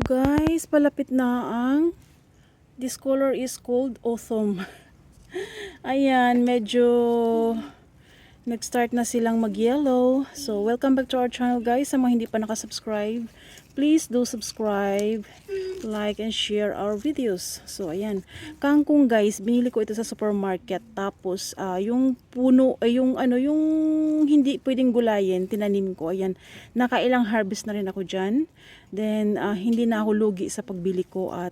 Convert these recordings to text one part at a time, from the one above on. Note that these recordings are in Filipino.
Guys, palapit na ang this color is called autumn. Ayan, medyo nag-start na silang mag-yellow. So, welcome back to our channel guys. Sa mga hindi pa nakasubscribe, please do subscribe, like, and share our videos. So, ayan. Kangkong guys, binili ko ito sa supermarket. Tapos, yung puno, yung hindi pwedeng gulayin, tinanim ko. Ayan, nakailang harvest na rin ako dyan. Then, hindi na ako lugi sa pagbili ko at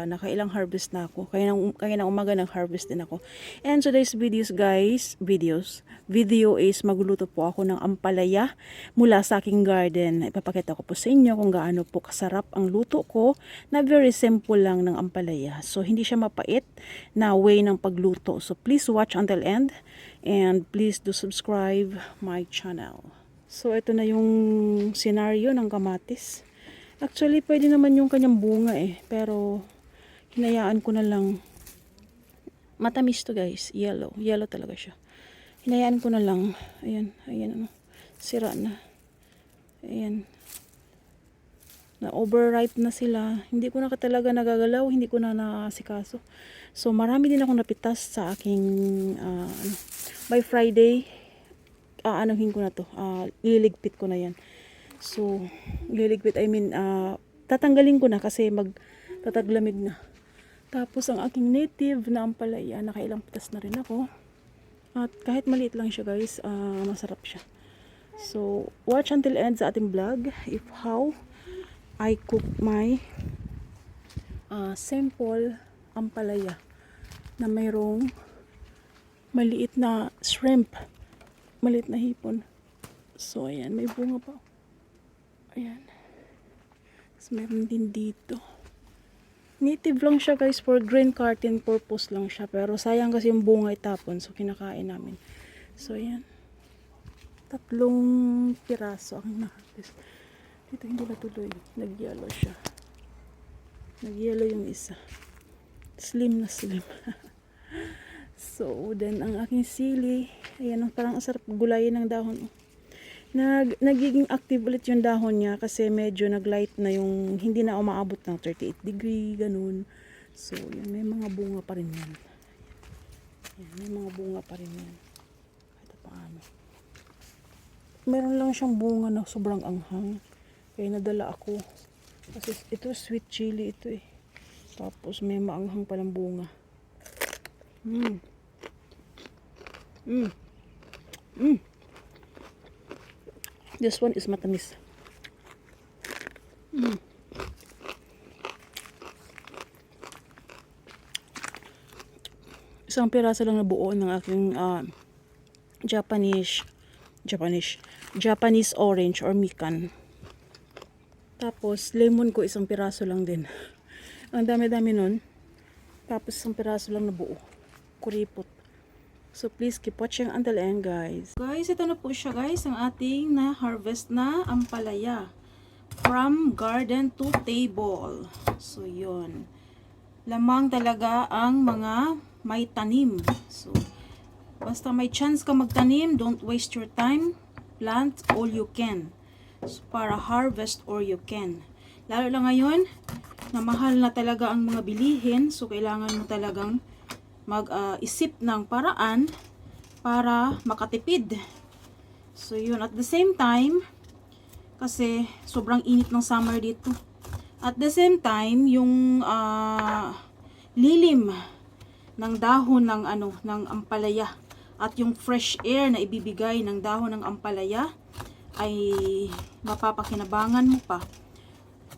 nakailang harvest na ako. Kaya na umaga nag-harvest din ako. And today's videos guys, video is magluluto po ako ng ampalaya mula sa aking garden. Ipapakita ko po sa inyo kung gaano po kasarap ang luto ko na very simple lang ng ampalaya. So, hindi siya mapait na way ng pagluto. So, please watch until end and please do subscribe my channel. So, ito na yung scenario ng kamatis. Actually, pwede naman yung kanyang bunga pero hinayaan ko na lang. Matamis to guys, yellow talaga siya. Hinayaan ko na lang. Ayan, sira na. Ayan. Na overripe na sila. Hindi ko na talaga nagagalaw, hindi ko na nasikaso. So, marami din akong napitas sa aking by Friday, anuhin ko na to. Liligpit ko na yan. So, liligpit, tatanggalin ko na kasi magtataglamig na. Tapos, ang aking native na ampalaya, nakailang pitas na rin ako. At kahit maliit lang siya guys, masarap siya. So, watch until end sa ating vlog if how I cook my simple ampalaya na mayroong maliit na shrimp, maliit na hipon. So, ayan, may bunga pa. Ayan. Tapos meron din dito. Native lang siya guys, for green carton purpose lang siya. Pero sayang kasi yung bunga itapon. So, kinakain namin. So, ayan. 3 piraso ang naharvest. Dito hindi natuloy. Nag-yellow siya. Nag-yellow yung isa. Slim na slim. So, then ang aking sili. Ayan, parang asarap gulayin ng dahon. Nagiging active ulit yung dahon niya kasi medyo nag-light na yung hindi na umaabot ng 38 degree, ganun. So, yan, may mga bunga pa rin yan. Yan, may mga bunga pa rin yan. Kahit paano. Meron lang siyang bunga na sobrang anghang. Kaya nadala ako. Kasi ito sweet chili ito Tapos may maanghang palang bunga. This one is matamis. Isang piraso lang na buo ng aking Japanese orange or mikan. Tapos lemon ko isang piraso lang din. Ang dami-dami nun. Tapos isang piraso lang na buo. Kuripot. So, please keep watching until end, guys. Guys, ito na po siya, guys. Ang ating na-harvest na ampalaya. From garden to table. So, yun. Lamang talaga ang mga may tanim. So, basta may chance ka magtanim, don't waste your time. Plant all you can. So, para harvest all you can. Lalo lang ngayon, na mahal na talaga ang mga bilihin. So, kailangan mo talagang mag-isip ng paraan para makatipid. So, yun. At the same time, kasi sobrang init ng summer dito. At the same time, yung lilim ng dahon ng ampalaya at yung fresh air na ibibigay ng dahon ng ampalaya ay mapapakinabangan mo pa.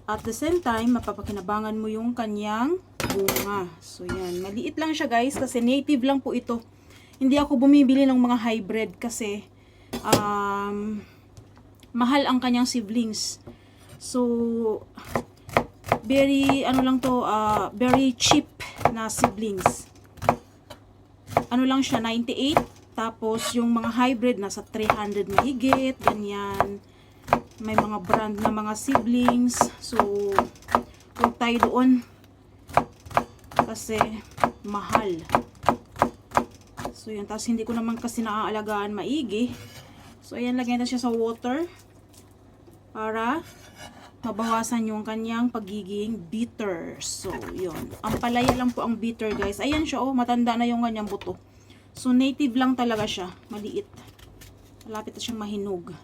At the same time, mapapakinabangan mo yung kanyang bunga. So, yan. Maliit lang siya, guys, kasi native lang po ito. Hindi ako bumibili ng mga hybrid kasi mahal ang kanyang seedlings. So, very, very cheap na seedlings. Ano lang siya, 98. Tapos, yung mga hybrid, nasa 300 mahigit, ganyan. May mga brand na mga seedlings. So, huwag tayo doon. Kasi, mahal. So, yun. Tapos, hindi ko naman kasi naaalagaan maigi. So, ayan, lagyan na siya sa water. Para mabawasan yung kanyang pagiging bitter. So, yun. Ampalaya lang po ang bitter, guys. Ayan siya, oh. Matanda na yung kanyang buto. So, native lang talaga siya. Maliit. Malapit na siyang mahinog.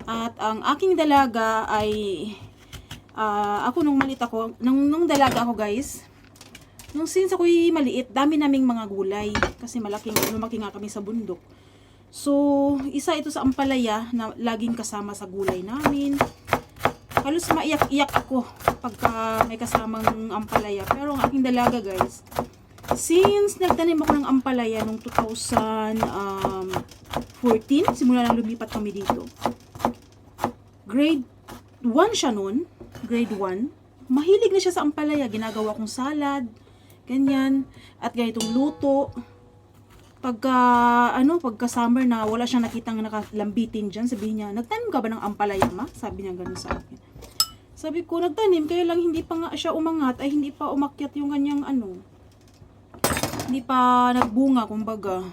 At ang aking dalaga ay, ako nung maliit ako, nung dalaga ako, guys, since ako'y maliit, dami naming mga gulay. Kasi lumaki nga kami sa bundok. So, isa ito sa ampalaya na laging kasama sa gulay namin. Halos maiyak-iyak ako pagka may kasamang ampalaya. Pero ang aking dalaga, guys, since nagtanim ako ng ampalaya noong 2014, simula nang lumipat kami dito. Grade 1 siya noon. Grade 1. Mahilig na siya sa ampalaya. Ginagawa kong salad. Ganyan. At ganitong luto. Pagka summer na wala siyang nakitang nakalambitin dyan, sabihin niya, nagtanim ka ba ng ampalaya, ma? Sabi niya ganun sa akin. Sabi ko, nagtanim, kaya lang hindi pa nga siya umangat, ay hindi pa umakyat yung kanyang hindi pa nagbunga, kumbaga.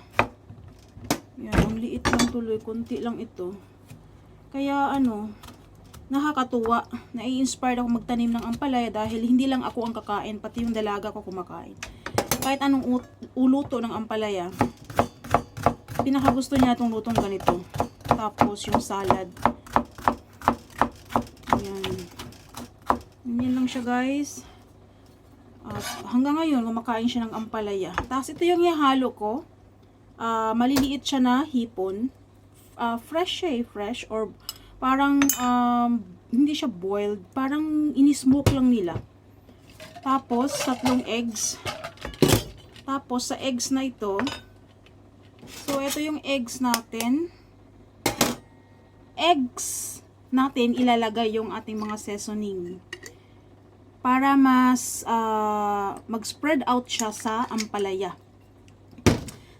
Yan, ang liit lang tuloy, konti lang ito. Kaya nakakatuwa, nai-inspired ako magtanim ng ampalaya dahil hindi lang ako ang kakain, pati yung dalaga ko kumakain. Kahit anong uluto ng ampalaya, pinakagusto niya itong lutong ganito. Tapos yung salad. Ayan. Ganyan lang siya, guys. At hanggang ngayon, kumakain siya ng ampalaya. Tapos ito yung ihalo ko. Maliliit siya na hipon. Fresh siya, fresh. Or parang hindi siya boiled. Parang inismoke lang nila. Tapos, 3 eggs. Tapos, sa eggs na ito, so, ito yung eggs natin. Eggs natin, ilalagay yung ating mga seasoning. Para mas mag-spread out siya sa ampalaya.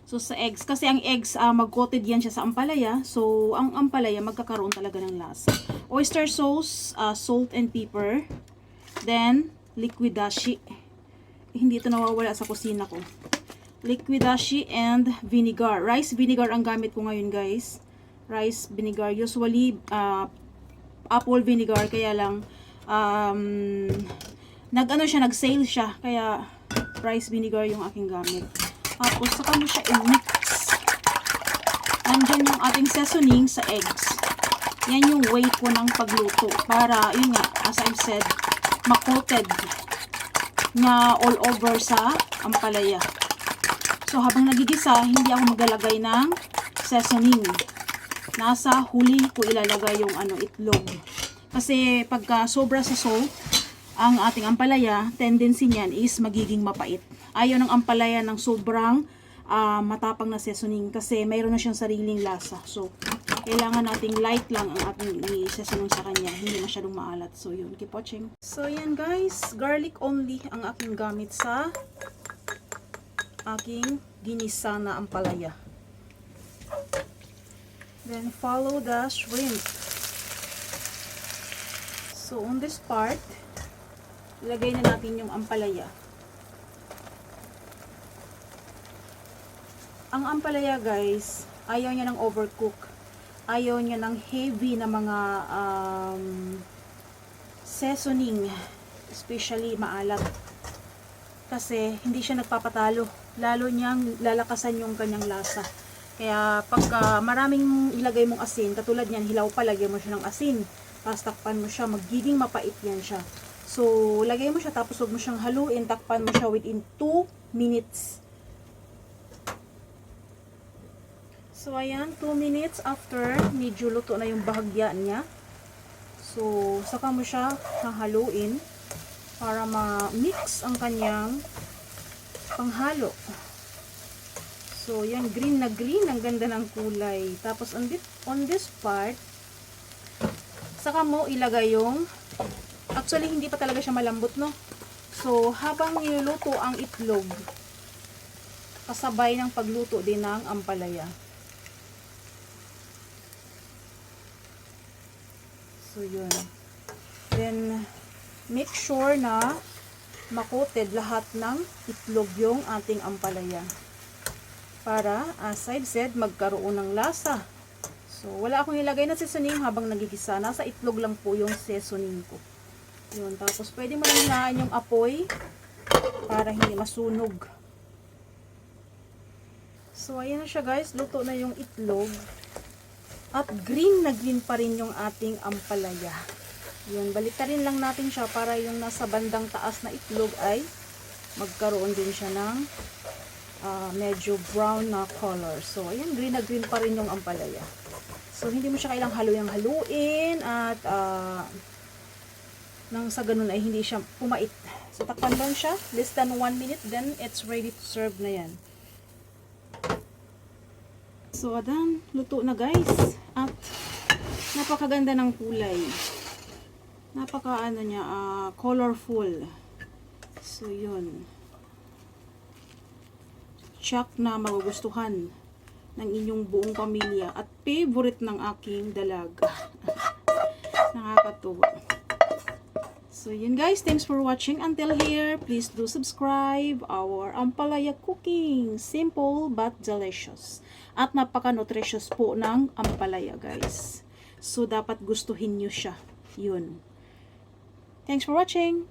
So, sa eggs. Kasi ang eggs, mag-coated yan siya sa ampalaya. So, ang ampalaya, magkakaroon talaga ng lasa. Oyster sauce, salt and pepper. Then, liquid dashi. Hindi ito nawawala sa kusina ko. Liquid dashi and vinegar. Rice vinegar ang gamit ko ngayon, guys. Rice vinegar. Usually, apple vinegar. Kaya lang, nag-sale siya. Kaya, rice vinegar yung aking gamit. Tapos, saka mo siya i-mix. Nandyan yung ating seasoning sa eggs. Yan yung way ko ng pagluto. Para, yun nga, as I've said, makoted na all over sa ampalaya. So, habang nagigisa, hindi ako maglalagay ng seasoning. Nasa huli ko ilalagay yung itlog. Kasi pagka sobra sa salt, ang ating ampalaya, tendency niyan is magiging mapait. Ayaw ng ampalaya ng sobrang matapang na seasoning kasi mayroon na siyang sariling lasa. So, kailangan nating light lang ang ating i-seasoning sa kanya. Hindi masyadong maalat. So, yun. Keep watching. So, yan guys. Garlic only ang aking gamit sa aking ginisa na ampalaya. Then, follow the shrimp. So, on this part, ilagay na natin yung ampalaya. Ang ampalaya guys, ayaw niya ng overcook. Ayaw niya ng heavy na mga seasoning, especially maalat. Kasi hindi siya nagpapatalo. Lalo niyang lalakasan yung kanyang lasa. Kaya pagka maraming ilagay mong asin, katulad niyan, hilaw pa, lagyan mo siya ng asin. Tapos takpan mo siya, magiging mapait yan siya. So, lagay mo siya, tapos huwag mo siyang haluin, takpan mo siya within 2 minutes. So, ayan, 2 minutes after, medyo luto na yung bahagya niya. So, saka mo siya hahaluin para ma-mix ang kanyang panghalo. So, yan, green na green, ang ganda ng kulay. Tapos, on this part, saka mo ilagay yung, actually, hindi pa talaga siya malambot, no? So, habang niluluto ang itlog, kasabay ng pagluto din ng ampalaya. So, yun. Then, make sure na makoted lahat ng itlog yung ating ampalaya. Para, as I've said, magkaroon ng lasa. So, wala akong nilagay na seasoning habang nagigisa. Nasa itlog lang po yung seasoning ko. Yun, tapos pwede mo lang hinaan yung apoy para hindi masunog. So, ayan na siya guys. Luto na yung itlog. At green na green pa rin yung ating ampalaya. Yun, baliktarin lang natin siya para yung nasa bandang taas na itlog ay magkaroon din siya ng medyo brown na color. So, ayan, green na green pa rin yung ampalaya. So, hindi mo siya kailang haluin at nang sa ganun ay hindi siya pumait. So, takpan lang siya. Less than 1 minute, then it's ready to serve na yan. So, adan, luto na guys. At, napakaganda ng kulay. Napaka, niya, colorful. So, yun. Tsak na magugustuhan ng inyong buong pamilya. At favorite ng aking dalaga. Nakakatuwa. So, yun guys. Thanks for watching until here. Please do subscribe our ampalaya cooking. Simple but delicious. At napaka-nutritious po ng ampalaya guys. So, dapat gustuhin nyo siya. Yun. Thanks for watching.